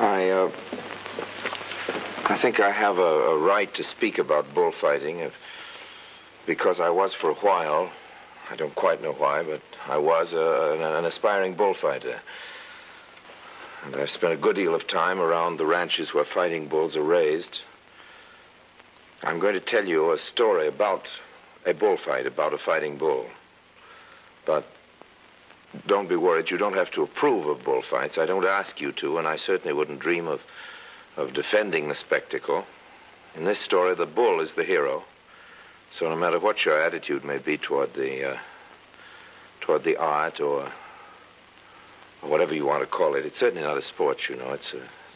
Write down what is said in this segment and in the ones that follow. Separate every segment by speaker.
Speaker 1: I think I have a right to speak about bullfighting because I was for a while, I don't quite know why, but I was an aspiring bullfighter. And I've spent a good deal of time around the ranches where fighting bulls are raised. I'm going to tell you a story about a bullfight, about a fighting bull. But don't be worried, you don't have to approve of bullfights. I don't ask you to, and I certainly wouldn't dream of defending the spectacle. In this story, the bull is the hero. So no matter what your attitude may be toward the art or whatever you want to call it, it's certainly not a sport, you know. It's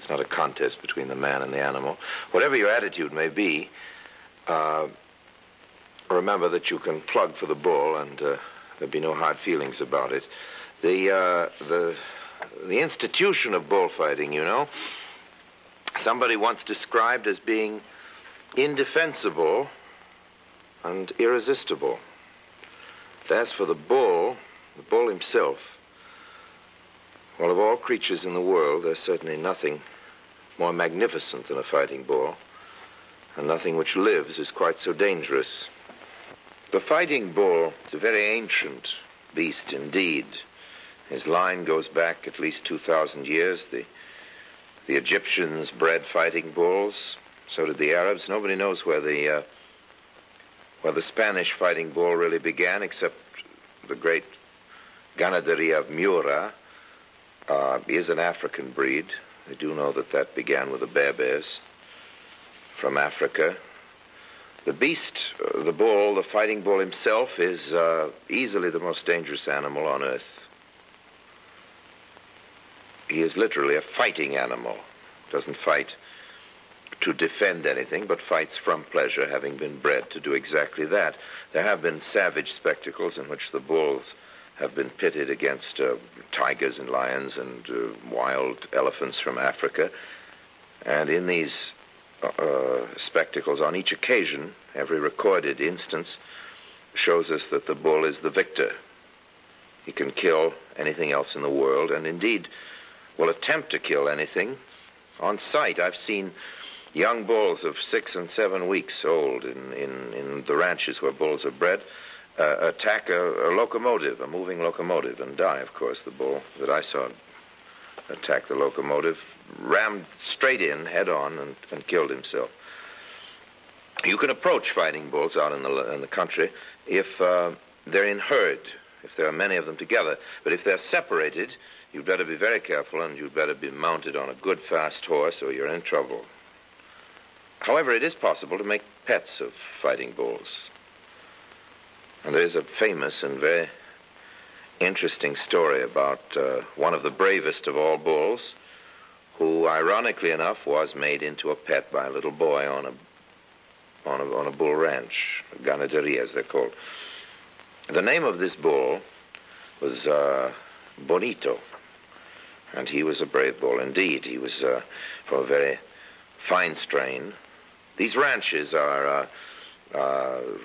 Speaker 1: not a contest between the man and the animal. Whatever your attitude may be, remember that you can plug for the bull, and there'll be no hard feelings about it. The institution of bullfighting, you know, somebody once described as being indefensible and irresistible. As for the bull himself, well, of all creatures in the world, there's certainly nothing more magnificent than a fighting bull, and nothing which lives is quite so dangerous. The fighting bull is a very ancient beast indeed. His line goes back at least 2,000 years. The Egyptians bred fighting bulls. So did the Arabs. Nobody knows where the Spanish fighting bull really began, except the great ganaderia of Miura is an African breed. They do know that began with the Berbers from Africa. The beast, the bull, the fighting bull himself, is easily the most dangerous animal on earth. He is literally a fighting animal. Doesn't fight to defend anything, but fights from pleasure, having been bred to do exactly that. There have been savage spectacles in which the bulls have been pitted against tigers and lions and wild elephants from Africa. And in these spectacles, on each occasion, every recorded instance shows us that the bull is the victor. He can kill anything else in the world, and indeed will attempt to kill anything. On sight, I've seen young bulls of 6 and 7 weeks old in the ranches where bulls are bred attack a locomotive, a moving locomotive, and die, of course. The bull that I saw attack the locomotive rammed straight in, head on, and killed himself. You can approach fighting bulls out in the country if they're in herd, if there are many of them together. But if they're separated, you'd better be very careful, and you'd better be mounted on a good, fast horse, or you're in trouble. However, it is possible to make pets of fighting bulls. And there is a famous and very interesting story about one of the bravest of all bulls, who, ironically enough, was made into a pet by a little boy on a bull ranch, a ganaderia, as they're called. The name of this bull was Bonito, and he was a brave bull indeed. He was from a very fine strain. These ranches were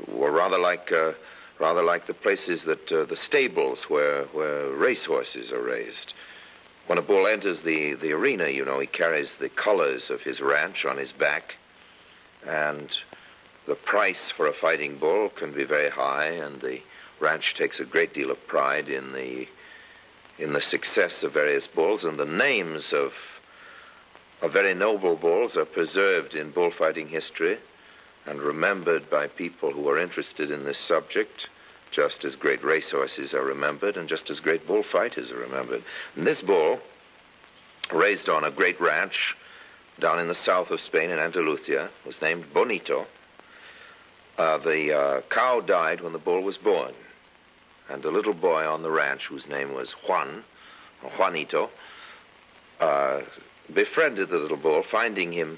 Speaker 1: rather like the places that the stables where racehorses are raised. When a bull enters the arena, you know, he carries the colors of his ranch on his back, and the price for a fighting bull can be very high, and the ranch takes a great deal of pride in the success of various bulls, and the names of very noble bulls are preserved in bullfighting history and remembered by people who are interested in this subject, just as great racehorses are remembered and just as great bullfighters are remembered. And this bull, raised on a great ranch down in the south of Spain in Andalusia, was named Bonito. The cow died when the bull was born, and a little boy on the ranch, whose name was Juanito, befriended the little bull, finding him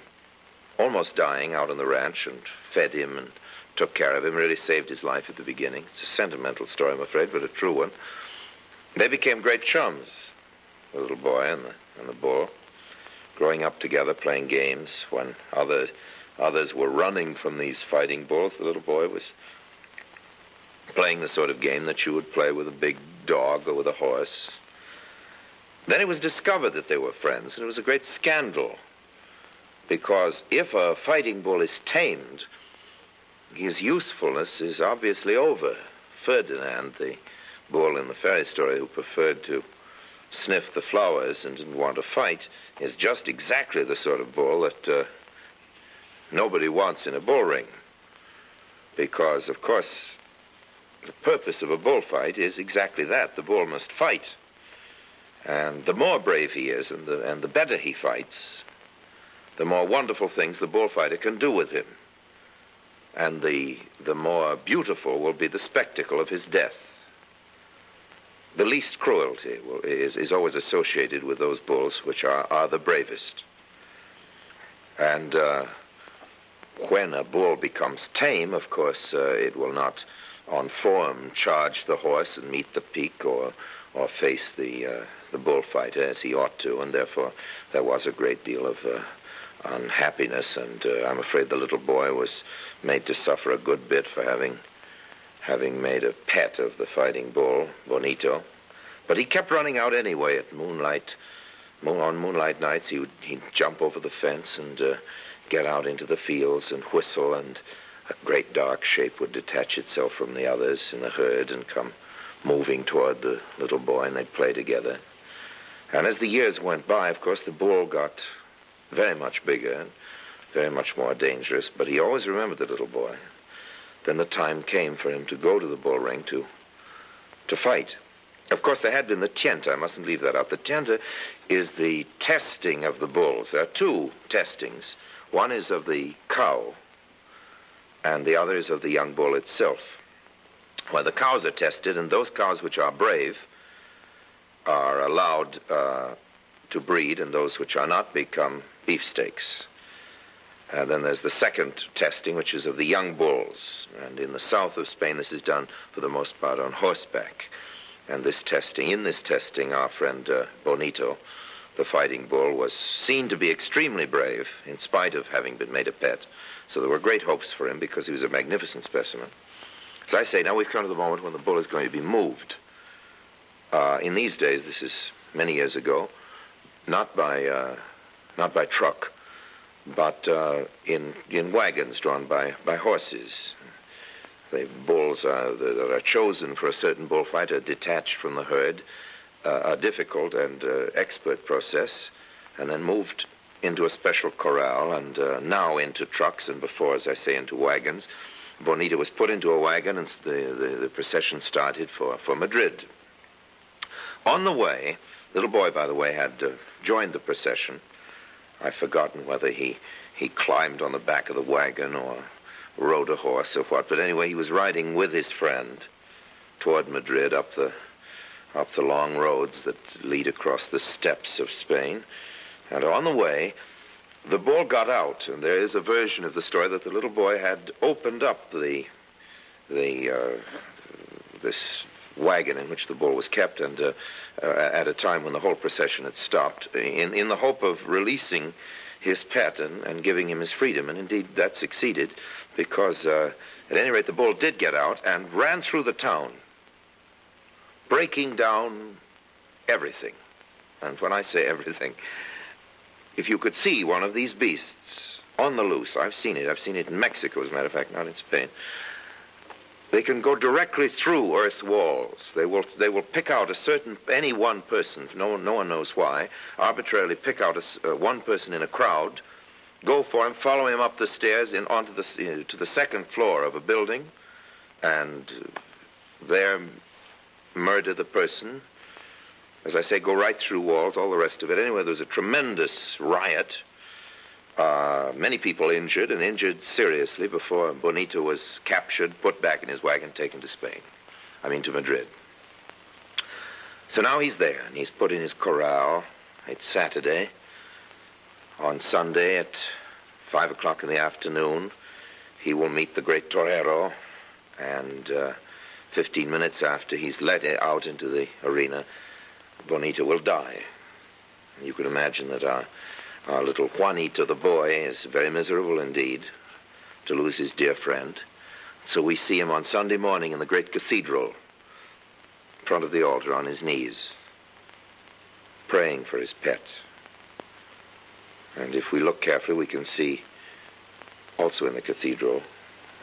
Speaker 1: almost dying out on the ranch, and fed him and took care of him, really saved his life at the beginning. It's a sentimental story, I'm afraid, but a true one. They became great chums, the little boy and the bull, growing up together, playing games. When others were running from these fighting bulls, the little boy was playing the sort of game that you would play with a big dog or with a horse. Then it was discovered that they were friends, and it was a great scandal, because if a fighting bull is tamed, his usefulness is obviously over. Ferdinand, the bull in the fairy story who preferred to sniff the flowers and didn't want to fight, is just exactly the sort of bull that nobody wants in a bull ring. Because, of course, the purpose of a bullfight is exactly that. The bull must fight. And the more brave he is and the better he fights, the more wonderful things the bullfighter can do with him. And the more beautiful will be the spectacle of his death. The least cruelty is always associated with those bulls which are the bravest. And when a bull becomes tame, of course, it will not on form charge the horse and meet the peak or face the bullfighter as he ought to, and therefore there was a great deal of unhappiness, and I'm afraid the little boy was made to suffer a good bit for having made a pet of the fighting bull, Bonito. But he kept running out anyway at moonlight. On moonlight nights, he'd jump over the fence and get out into the fields and whistle, and a great dark shape would detach itself from the others in the herd and come moving toward the little boy, and they'd play together. And as the years went by, of course, the bull got very much bigger and very much more dangerous, but he always remembered the little boy. Then the time came for him to go to the bull ring to fight. Of course, there had been the tienta. I mustn't leave that out. The tienta is the testing of the bulls. There are two testings. One is of the cow, and the other is of the young bull itself. Well, the cows are tested, and those cows which are brave are allowed to breed, and those which are not become beefsteaks. Then there's the second testing, which is of the young bulls. And in the south of Spain, this is done for the most part on horseback. And in this testing, our friend Bonito, the fighting bull, was seen to be extremely brave in spite of having been made a pet. So there were great hopes for him because he was a magnificent specimen. As I say, now we've come to the moment when the bull is going to be moved. In these days, this is many years ago, not by truck, but in wagons drawn by horses. The bulls that are chosen for a certain bullfight are detached from the herd, a difficult and expert process, and then moved into a special corral, and now into trucks, and before, as I say, into wagons. Bonito was put into a wagon, and the procession started for Madrid. On the way, little boy, by the way, had joined the procession. I've forgotten whether he climbed on the back of the wagon or rode a horse or what, but anyway, he was riding with his friend toward Madrid up the long roads that lead across the steppes of Spain. And on the way, the bull got out, and there is a version of the story that the little boy had opened up this wagon in which the bull was kept, and at a time when the whole procession had stopped, in the hope of releasing his pet and giving him his freedom. And indeed, that succeeded, because at any rate, the bull did get out and ran through the town, breaking down everything. And when I say everything, if you could see one of these beasts on the loose, I've seen it in Mexico, as a matter of fact, not in Spain. They can go directly through earth walls. They will pick out any one person, no one knows why, arbitrarily pick out one person in a crowd, go for him, follow him up the stairs onto to the second floor of a building, and there murder the person. As I say, go right through walls, all the rest of it. Anyway, there was a tremendous riot. Many people injured seriously, before Bonito was captured, put back in his wagon, taken to Madrid. So now he's there, and he's put in his corral. It's Saturday. On Sunday at 5 o'clock in the afternoon, he will meet the great torero, and 15 minutes after he's let out into the arena, Bonito will die. You can imagine that our little Juanito the boy is very miserable indeed to lose his dear friend. So we see him on Sunday morning in the great cathedral, in front of the altar, on his knees, praying for his pet. And if we look carefully, we can see also in the cathedral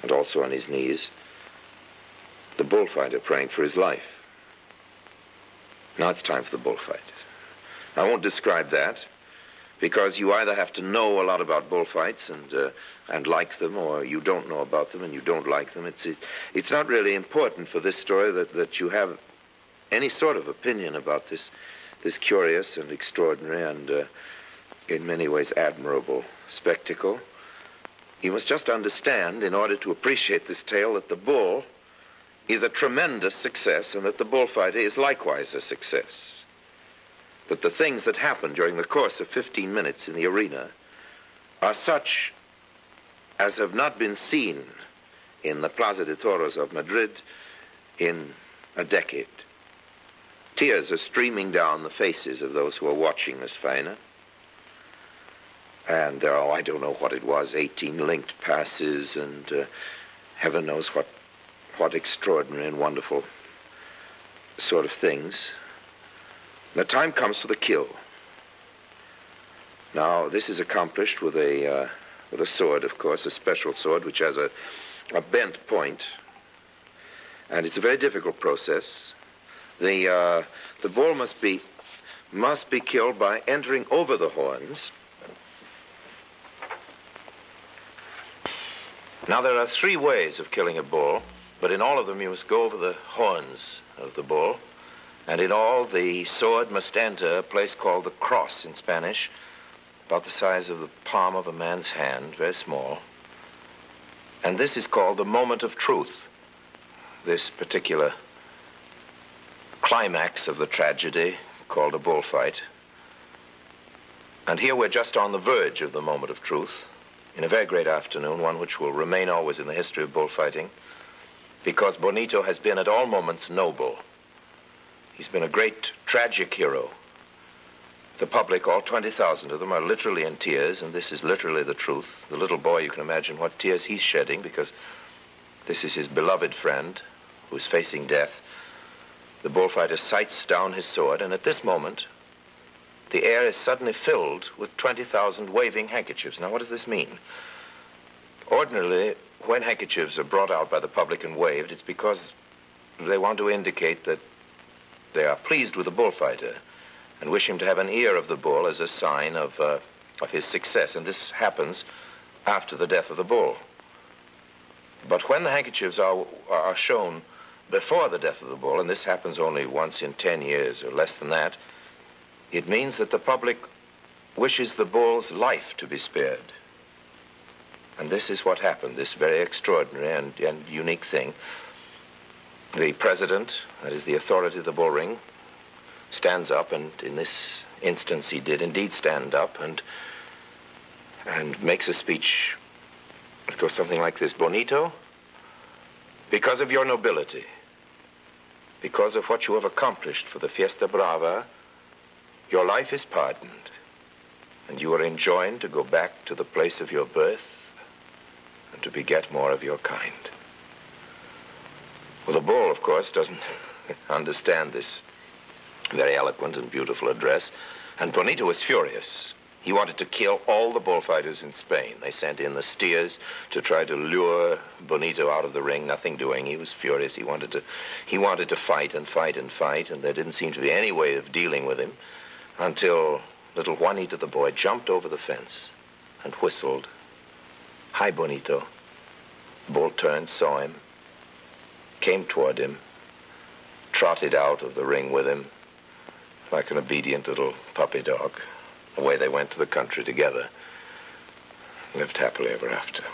Speaker 1: and also on his knees the bullfighter praying for his life. Now it's time for the bullfight. I won't describe that, because you either have to know a lot about bullfights and like them, or you don't know about them and you don't like them. It's not really important for this story that you have any sort of opinion about this curious and extraordinary and in many ways admirable spectacle. You must just understand, in order to appreciate this tale, that the bull is a tremendous success and that the bullfighter is likewise a success. That the things that happen during the course of 15 minutes in the arena are such as have not been seen in the Plaza de Toros of Madrid in a decade. Tears are streaming down the faces of those who are watching this faena. And there are, I don't know what it was, 18 linked passes and heaven knows what extraordinary and wonderful sort of things. The time comes for the kill. Now, this is accomplished with a sword, of course, a special sword which has a bent point, and it's a very difficult process. The bull must be killed by entering over the horns. Now, there are 3 ways of killing a bull, but in all of them you must go over the horns of the bull, and in all the sword must enter a place called the cross in Spanish, about the size of the palm of a man's hand, very small. And this is called the moment of truth, this particular climax of the tragedy called a bullfight. And here we're just on the verge of the moment of truth, in a very great afternoon, one which will remain always in the history of bullfighting, because Bonito has been at all moments noble. He's been a great tragic hero. The public, all 20,000 of them, are literally in tears, and this is literally the truth. The little boy, you can imagine what tears he's shedding, because this is his beloved friend who's facing death. The bullfighter sights down his sword, and at this moment, the air is suddenly filled with 20,000 waving handkerchiefs. Now, what does this mean? Ordinarily, when handkerchiefs are brought out by the public and waved, it's because they want to indicate that they are pleased with the bullfighter and wish him to have an ear of the bull as a sign of his success. And this happens after the death of the bull. But when the handkerchiefs are shown before the death of the bull, and this happens only once in 10 years or less than that, it means that the public wishes the bull's life to be spared. And this is what happened, this very extraordinary and unique thing. The president, that is the authority of the bull ring, stands up, and in this instance he did indeed stand up and makes a speech. It goes something like this: Bonito, because of your nobility, because of what you have accomplished for the Fiesta Brava, your life is pardoned, and you are enjoined to go back to the place of your birth and to beget more of your kind. Well, the bull, of course, doesn't understand this very eloquent and beautiful address, and Bonito was furious. He wanted to kill all the bullfighters in Spain. They sent in the steers to try to lure Bonito out of the ring, nothing doing. He was furious. He wanted to fight and fight and fight, and there didn't seem to be any way of dealing with him until little Juanito the boy jumped over the fence and whistled, "Hi, Bonito." The bull turned, saw him, came toward him, trotted out of the ring with him like an obedient little puppy dog. Away they went to the country together, lived happily ever after.